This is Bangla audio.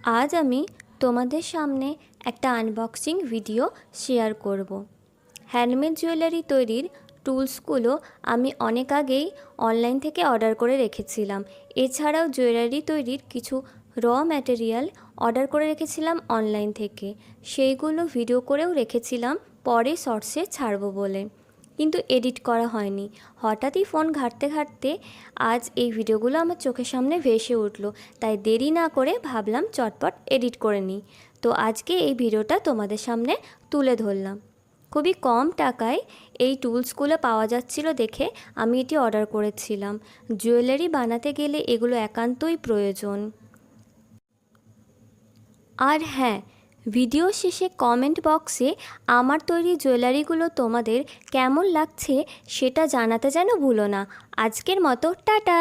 আজ আমি তোমাদের সামনে একটা আনবক্সিং ভিডিও শেয়ার করব। হ্যান্ডমেড জুয়েলারি তৈরির টুলসগুলো আমি অনেক আগেই অনলাইন থেকে অর্ডার করে রেখেছিলাম। এছাড়াও জুয়েলারি তৈরির কিছু র ম্যাটেরিয়াল অর্ডার করে রেখেছিলাম অনলাইন থেকে, সেইগুলো ভিডিও করেও রেখেছিলাম পরে শর্টসে ছাড়বো বলে, কিন্তু এডিট করা হয়নি। হঠাৎই ফোন ঘাঁটতে ঘাঁটতে আজ এই ভিডিওগুলো আমার চোখের সামনে ভেসে উঠলো, তাই দেরি না করে ভাবলাম চটপট এডিট করে নিই। তো আজকে এই ভিডিওটা তোমাদের সামনে তুলে ধরলাম। খুবই কম টাকায় এই টুলসগুলো পাওয়া যাচ্ছিল দেখে আমি এটি অর্ডার করেছিলাম। জুয়েলারি বানাতে গেলে এগুলো একান্তই প্রয়োজন। আর হ্যাঁ, ভিডিও শেষে কমেন্ট বক্সে আমার তৈরি জুয়েলারিগুলো তোমাদের কেমন লাগছে সেটা জানাতে যেন ভুলো না। আজকের মতো টাটা।